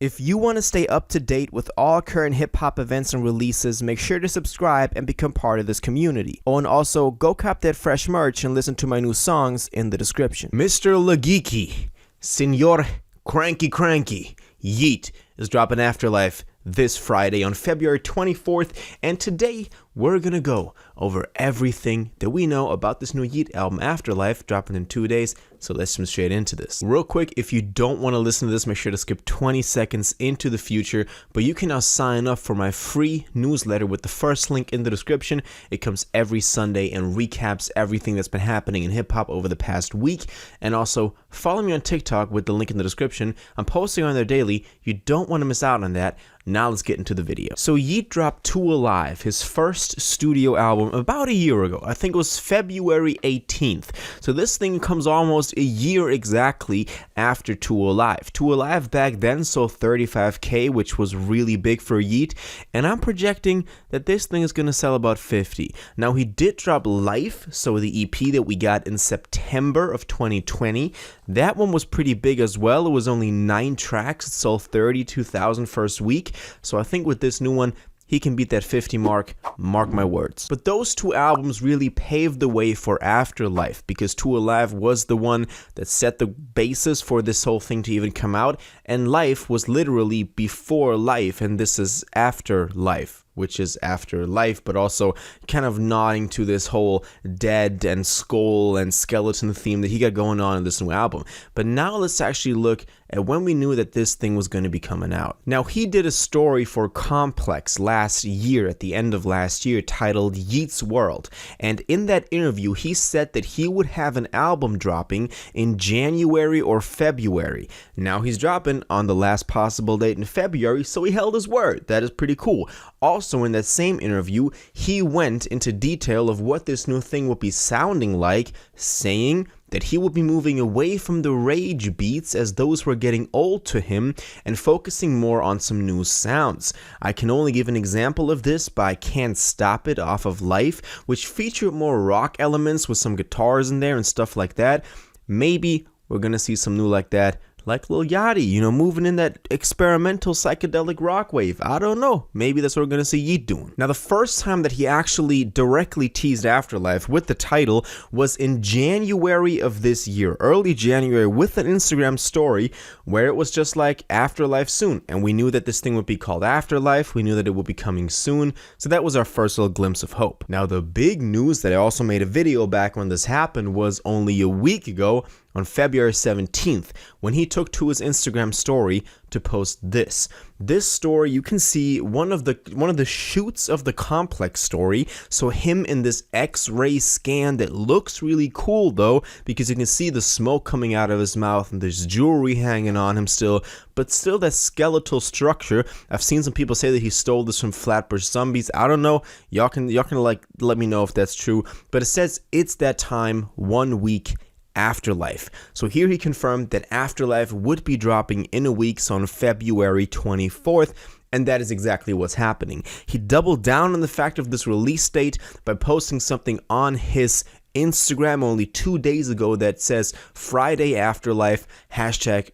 If you want to stay up to date with all current hip-hop events and releases, make sure to subscribe and become part of this community. Oh, and also, go cop that fresh merch and listen to my new songs in the description. Mr. Lagiki, Senor Cranky, Yeat is dropping Afterlyfe this Friday on February 24th, and today we're gonna go over everything that we know about this new Yeat album Afterlyfe, dropping in 2 days. So let's jump straight into this. Real quick, if you don't want to listen to this, make sure to skip 20 seconds into the future, but you can now sign up for my free newsletter with the first link in the description. It comes every Sunday and recaps everything that's been happening in hip-hop over the past week. And also, follow me on TikTok with the link in the description. I'm posting on there daily. You don't want to miss out on that. Now let's get into the video. So Yeat dropped 2 Alive, his first studio album, about a year ago. I think it was February 18th. So this thing comes almost a year exactly after 2 Alive. 2 Alive back then sold 35K, which was really big for Yeat, and I'm projecting that this thing is going to sell about 50. Now he did drop Life, so the EP that we got in September of 2020. That one was pretty big as well. It was only 9 tracks. It sold 32,000 first week. So I think with this new one, he can beat that 50 mark my words. But those 2 albums really paved the way for Afterlyfe, because 2 Alive was the one that set the basis for this whole thing to even come out, and Life was literally before Life, and this is Afterlyfe, which is after life, but also kind of nodding to this whole dead and skull and skeleton theme that he got going on in this new album. But now let's actually look at when we knew that this thing was going to be coming out. Now, he did a story for Complex last year, at the end of last year, titled Yeat's World. And in that interview, he said that he would have an album dropping in January or February. Now he's dropping on the last possible date in February, so he held his word. That is pretty cool. Also, in that same interview, he went into detail of what this new thing would be sounding like, saying that he would be moving away from the rage beats as those were getting old to him and focusing more on some new sounds. I can only give an example of this by Can't Stop It off of Life, which featured more rock elements with some guitars in there and stuff like that. Maybe we're gonna see some new like that, like Lil Yachty, you know, moving in that experimental psychedelic rock wave. I don't know. Maybe that's what we're going to see Yeat doing. Now, the first time that he actually directly teased Afterlyfe with the title was in January of this year, early January, with an Instagram story where it was just like Afterlyfe soon. And we knew that this thing would be called Afterlyfe. We knew that it would be coming soon. So that was our first little glimpse of hope. Now, the big news that I also made a video back when this happened was only a week ago, on February 17th, when he took to his Instagram story to post this. This story, you can see one of the shoots of the Complex story. So him in this X-ray scan that looks really cool though, because you can see the smoke coming out of his mouth and there's jewelry hanging on him still, but still that skeletal structure. I've seen some people say that he stole this from Flatbush Zombies. I don't know. Y'all can like let me know if that's true. But it says it's that time, 1 week Afterlyfe. So here he confirmed that Afterlyfe would be dropping in a week, so on February 24th, and that is exactly what's happening. He doubled down on the fact of this release date by posting something on his Instagram only 2 days ago that says Friday Afterlyfe, hashtag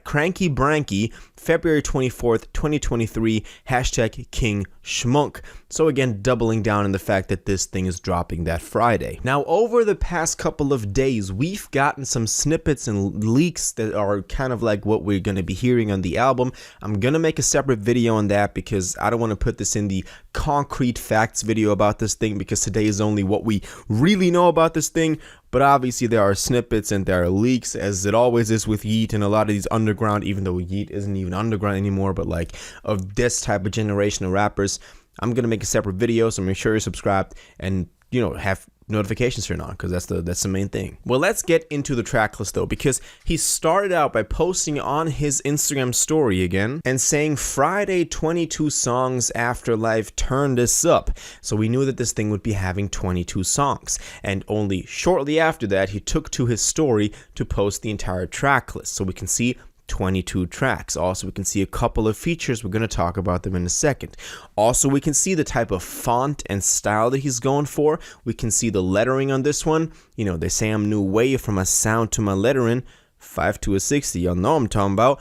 Cranky Branky, February 24th, 2023, hashtag King Schmunk. So again, doubling down on the fact that this thing is dropping that Friday. Now, over the past couple of days, we've gotten some snippets and leaks that are kind of like what we're going to be hearing on the album. I'm going to make a separate video on that because I don't want to put this in the concrete facts video about this thing, because today is only what we really know about this thing. But obviously there are snippets and there are leaks, as it always is with Yeat and a lot of these underground, even though Yeat isn't even underground anymore, but like of this type of generation of rappers. I'm going to make a separate video, so make sure you're subscribed and, you know, have notifications turned on, because that's the main thing. Well, let's get into the track list though, because he started out by posting on his Instagram story again and saying Friday 22 songs Afterlyfe, turn this up. So we knew that this thing would be having 22 songs, and only shortly after that he took to his story to post the entire track list, so we can see 22 tracks. Also, we can see a couple of features. We're going to talk about them in a second. Also, we can see the type of font and style that he's going for. We can see the lettering on this one. You know, they say I'm new way from my sound to my lettering. 5 to a 60. Y'all know what I'm talking about.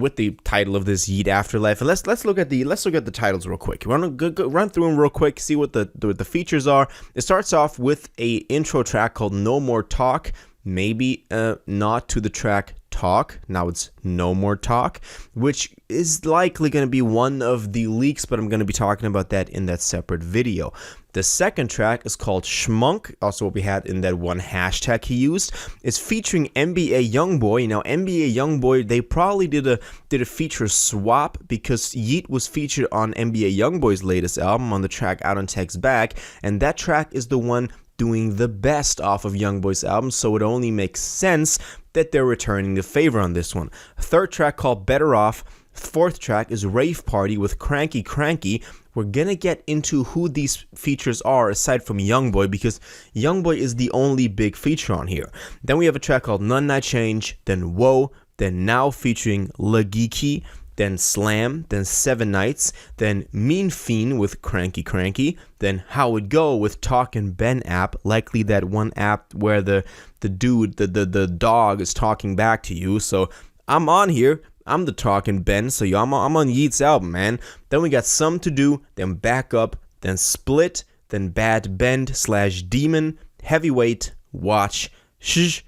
With the title of this Yeat Afterlyfe. And let's look at the titles real quick. Run through them real quick. See what the features are. It starts off with a intro track called No More Talk. Maybe not to the track Talk. Now it's No More Talk, which is likely going to be one of the leaks, but I'm going to be talking about that in that separate video. The second track is called Schmunk, also what we had in that one hashtag he used. It's featuring NBA Youngboy. Now NBA Youngboy, they probably did a feature swap because Yeat was featured on NBA Youngboy's latest album on the track Out on Text Back, and that track is the one doing the best off of Youngboy's album, so it only makes sense that they're returning the favor on this one. A third track called Better Off. Fourth track is Rave Party with Cranky Cranky. We're gonna get into who these features are aside from Youngboy, because Youngboy is the only big feature on here. Then we have a track called None Night Change, then Whoa, then Now featuring Lagiki, then Slam, then 7 Nights, then Mean Fiend with Cranky Cranky, then How It Go with Talkin' Ben app, likely that one app where the dude, the dog is talking back to you. So I'm on here. I'm the Talkin' Ben, so I'm on Yeat's album, man. Then we got Some to Do, then Back Up, then Split, then Bad Bend / Demon, Heavyweight, Watch, Shh,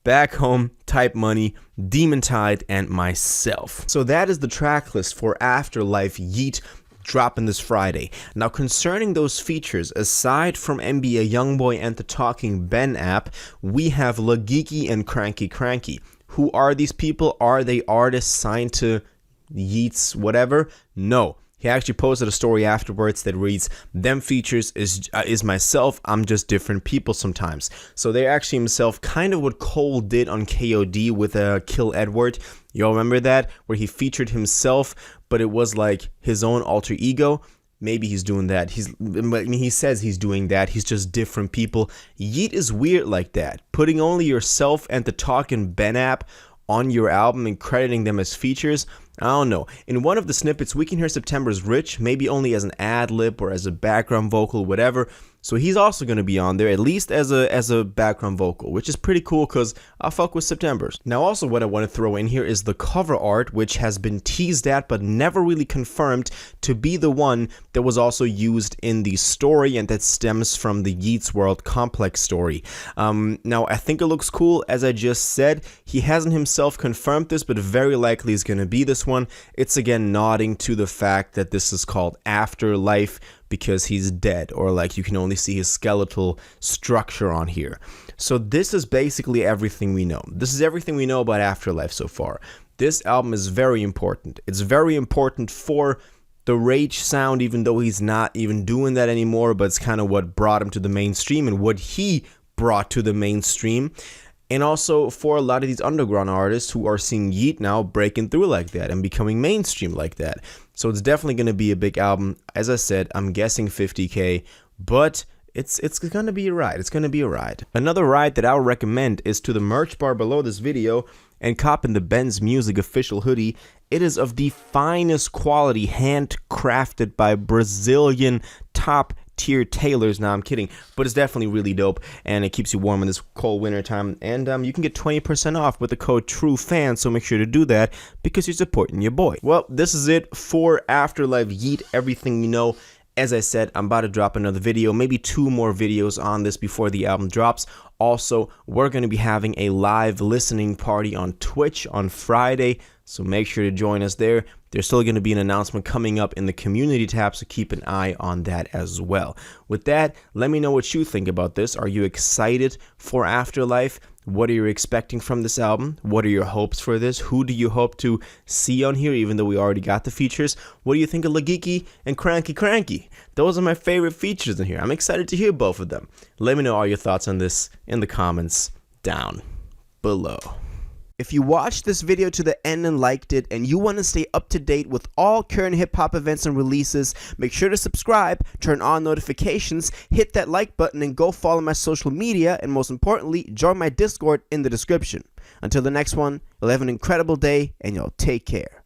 Back Home, Type Money, Demon Tide, and Myself. So that is the track list for Afterlyfe Yeat, dropping this Friday. Now concerning those features, aside from NBA Youngboy and the Talking Ben app, we have Lagiki and Cranky Cranky. Who are these people? Are they artists signed to Yeat's whatever? No. He actually posted a story afterwards that reads, "Them features is myself. I'm just different people sometimes." So they're actually himself, kind of what Cole did on KOD with Kill Edward. Y'all remember that? Where he featured himself, but it was like his own alter ego. Maybe he's doing that. He says he's doing that. He's just different people. Yeat is weird like that. Putting only yourself and the Talkin' Ben app on your album and crediting them as features, I don't know. In one of the snippets, we can hear September's Rich, maybe only as an ad-lib or as a background vocal, whatever. So he's also going to be on there, at least as a background vocal, which is pretty cool because I fuck with September's. Now also what I want to throw in here is the cover art, which has been teased at but never really confirmed to be the one that was also used in the story and that stems from the Yeat's World Complex story. Now I think it looks cool. As I just said, he hasn't himself confirmed this, but very likely is going to be this one. It's again nodding to the fact that this is called Afterlyfe because he's dead, or like you can only see his skeletal structure on here. So this is basically everything we know. This is everything we know about Afterlyfe so far. This album is very important. It's very important for the Rage sound, even though he's not even doing that anymore, but it's kind of what brought him to the mainstream and what he brought to the mainstream. And also for a lot of these underground artists who are seeing Yeat now breaking through like that and becoming mainstream like that. So it's definitely going to be a big album. As I said, I'm guessing 50K, but it's going to be a ride. It's going to be a ride. Another ride that I would recommend is to the merch bar below this video and copping the Ben's Music official hoodie. It is of the finest quality, handcrafted by Brazilian top tier tailors. Now I'm kidding, but it's definitely really dope and it keeps you warm in this cold winter time. And you can get 20% off with the code TRUEFAN, so make sure to do that because you're supporting your boy. Well, this is it for Afterlyfe Yeat, everything you know. As I said, I'm about to drop another video, maybe 2 more videos on this before the album drops. Also, we're going to be having a live listening party on Twitch on Friday, so make sure to join us there. There's still going to be an announcement coming up in the community tab, so keep an eye on that as well. With that, let me know what you think about this. Are you excited for Afterlyfe? What are you expecting from this album? What are your hopes for this? Who do you hope to see on here, even though we already got the features? What do you think of Lagiki and Cranky Cranky? Those are my favorite features in here. I'm excited to hear both of them. Let me know all your thoughts on this in the comments down below. If you watched this video to the end and liked it, and you want to stay up to date with all current hip-hop events and releases, make sure to subscribe, turn on notifications, hit that like button, and go follow my social media, and most importantly, join my Discord in the description. Until the next one, you'll have an incredible day, and y'all take care.